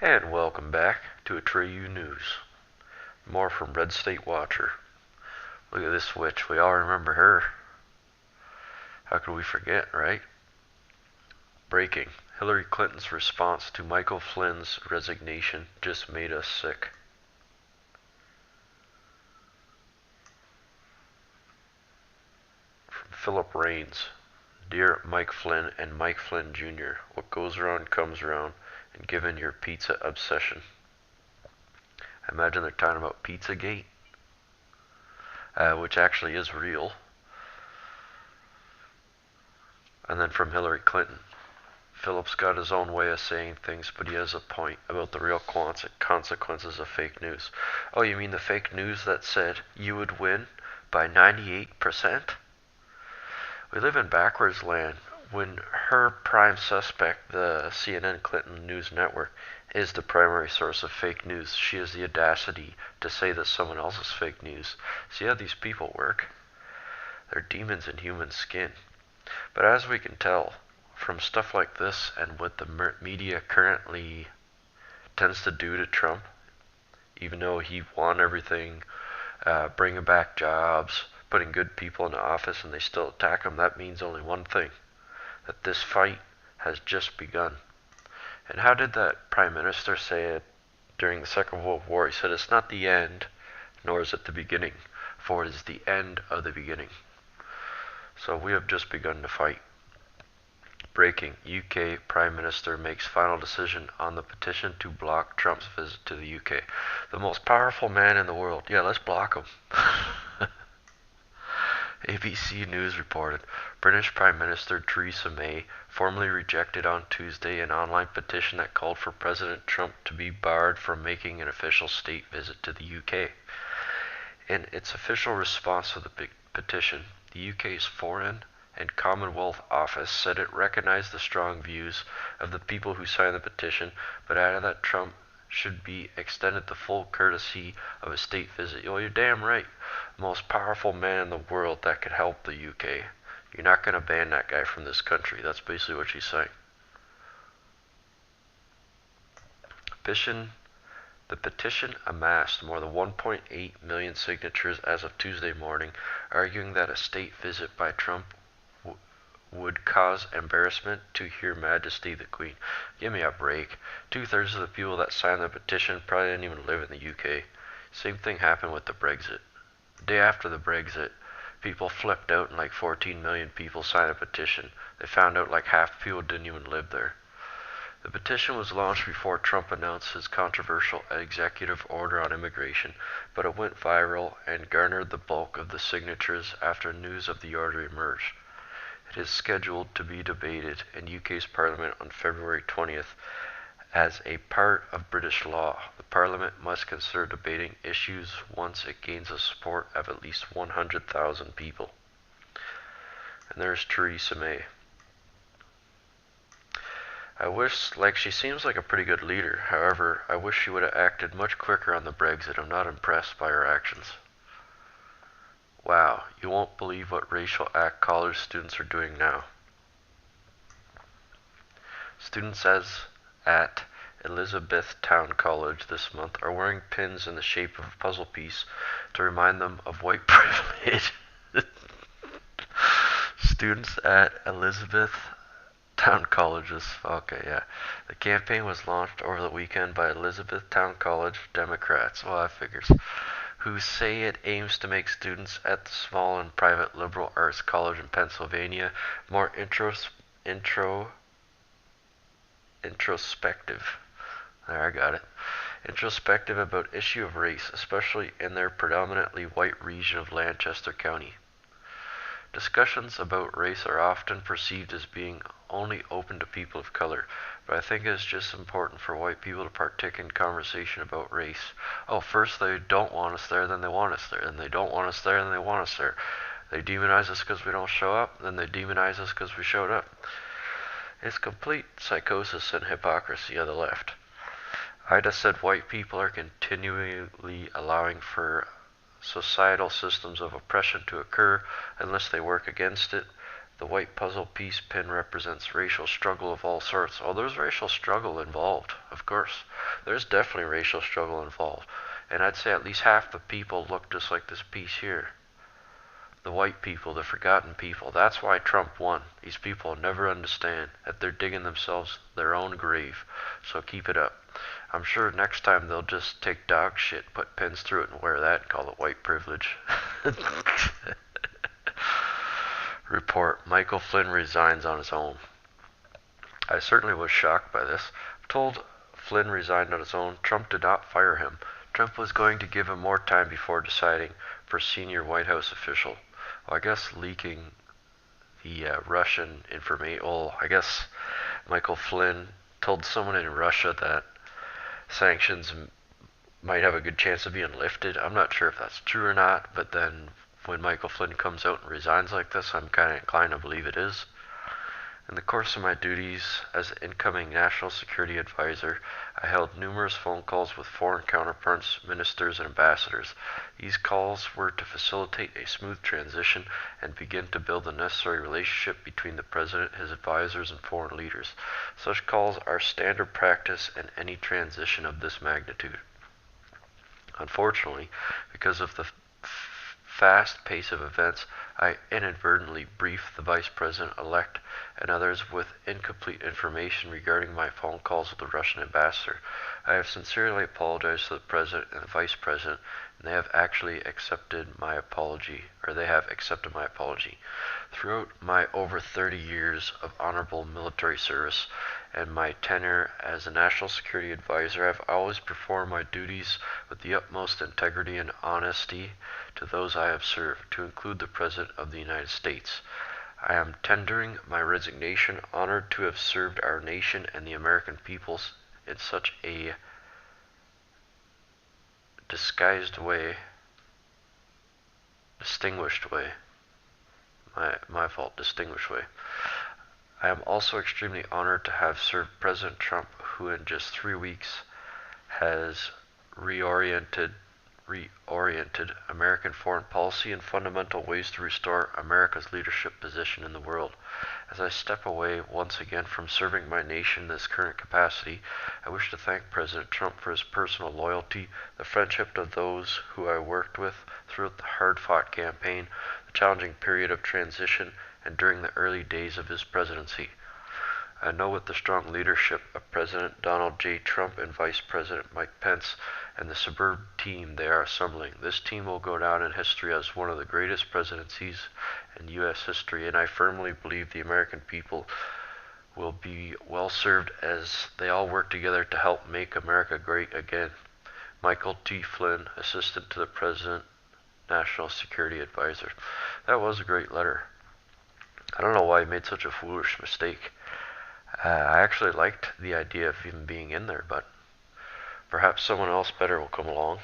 And welcome back to Atreyu News. More from Red State Watcher. Look at this witch. We all remember her. How could we forget, right? Breaking. Hillary Clinton's response to Michael Flynn's resignation just made us sick. From Philip Raines. Dear Mike Flynn and Mike Flynn Jr., what goes around comes around, and given your pizza obsession. I imagine they're talking about Pizzagate, which actually is real. And then from Hillary Clinton. Philip's got his own way of saying things, but he has a point about the real consequences of fake news. Oh, you mean the fake news that said you would win by 98%? We live in backwards land when her prime suspect, the CNN Clinton News Network, is the primary source of fake news. She has the audacity to say that someone else is fake news. See how these people work? They're demons in human skin. But as we can tell from stuff like this and what the media currently tends to do to Trump, even though he won everything, bringing back jobs, putting good people into office, and they still attack him, that means only one thing, that this fight has just begun. And how did that Prime Minister say it during the Second World War? He said, it's not the end, nor is it the beginning, for it is the end of the beginning. So we have just begun to fight. Breaking. UK Prime Minister makes final decision on the petition to block Trump's visit to the UK. The most powerful man in the world. Yeah, let's block him. ABC News reported, British Prime Minister Theresa May formally rejected on Tuesday an online petition that called for President Trump to be barred from making an official state visit to the UK. In its official response to the petition, the UK's Foreign and Commonwealth Office said it recognized the strong views of the people who signed the petition, but added that Trump should be extended the full courtesy of a state visit. Oh, you're damn right. Most powerful man in the world that could help the UK. You're not going to ban that guy from this country. That's basically what she's saying. The petition amassed more than 1.8 million signatures as of Tuesday morning, arguing that a state visit by Trump would cause embarrassment to Her Majesty the Queen. Give me a break. 2/3 of the people that signed the petition probably didn't even live in the UK. Same thing happened with the Brexit. The day after the Brexit, people flipped out and like 14 million people signed a petition. They found out like half the people didn't even live there. The petition was launched before Trump announced his controversial executive order on immigration, but it went viral and garnered the bulk of the signatures after news of the order emerged. It is scheduled to be debated in UK's Parliament on February 20th. As a part of British law, the Parliament must consider debating issues once it gains the support of at least 100,000 people. And there's Theresa May. She seems like a pretty good leader. However, I wish she would have acted much quicker on the Brexit. I'm not impressed by her actions. Wow, you won't believe what racial act college students are doing now. Students at Elizabethtown College this month are wearing pins in the shape of a puzzle piece to remind them of white privilege. Students at Elizabethtown Colleges. Okay, yeah. The campaign was launched over the weekend by Elizabethtown College Democrats. Well, that figures. Who say it aims to make students at the small and private liberal arts college in Pennsylvania more introspective. There, I got it. Introspective about issue of race, especially in their predominantly white region of Lancaster County. Discussions about race are often perceived as being only open to people of color, but I think it's just important for white people to partake in conversation about race. Oh, first they don't want us there, then they want us there, and they don't want us there, then they want us there. They demonize us because we don't show up, then they demonize us because we showed up. It's complete psychosis and hypocrisy of the left. I just said white people are continually allowing for societal systems of oppression to occur unless they work against it. The white puzzle piece pin represents racial struggle of all sorts. Oh, there's racial struggle involved, of course. There's definitely racial struggle involved. And I'd say at least half the people look just like this piece here. The white people, the forgotten people. That's why Trump won. These people never understand that they're digging themselves their own grave. So keep it up. I'm sure next time they'll just take dog shit, put pins through it, and wear that and call it white privilege. Report: Michael Flynn resigns on his own. I certainly was shocked by this. Told Flynn resigned on his own. Trump did not fire him. Trump was going to give him more time before deciding for senior White House official. Well, I guess leaking the Russian information. Well, I guess Michael Flynn told someone in Russia that sanctions might have a good chance of being lifted. I'm not sure if that's true or not, but then when Michael Flynn comes out and resigns like this, I'm kind of inclined to believe it is. In the course of my duties as incoming National Security Advisor, I held numerous phone calls with foreign counterparts, ministers, and ambassadors. These calls were to facilitate a smooth transition and begin to build the necessary relationship between the President, his advisors, and foreign leaders. Such calls are standard practice in any transition of this magnitude. Unfortunately, because of the fast pace of events, I inadvertently briefed the Vice President-elect and others with incomplete information regarding my phone calls with the Russian ambassador. I have sincerely apologized to the President and the Vice President, and they have accepted my apology. Throughout my over 30 years of honorable military service and my tenure as a National Security Advisor, I have always performed my duties with the utmost integrity and honesty to those I have served, to include the President of the United States. I am tendering my resignation, honored to have served our nation and the American peoples in such a distinguished way. I am also extremely honored to have served President Trump, who in just 3 weeks has reoriented American foreign policy in fundamental ways to restore America's leadership position in the world. As I step away once again from serving my nation in this current capacity, I wish to thank President Trump for his personal loyalty, the friendship of those who I worked with throughout the hard-fought campaign, the challenging period of transition, and during the early days of his presidency. I know with the strong leadership of President Donald J. Trump and Vice President Mike Pence and the superb team they are assembling, this team will go down in history as one of the greatest presidencies in U.S. history, and I firmly believe the American people will be well served as they all work together to help make America great again. Michael T. Flynn, Assistant to the President, National Security Advisor. That was a great letter. I don't know why he made such a foolish mistake. I actually liked the idea of him being in there, but perhaps someone else better will come along.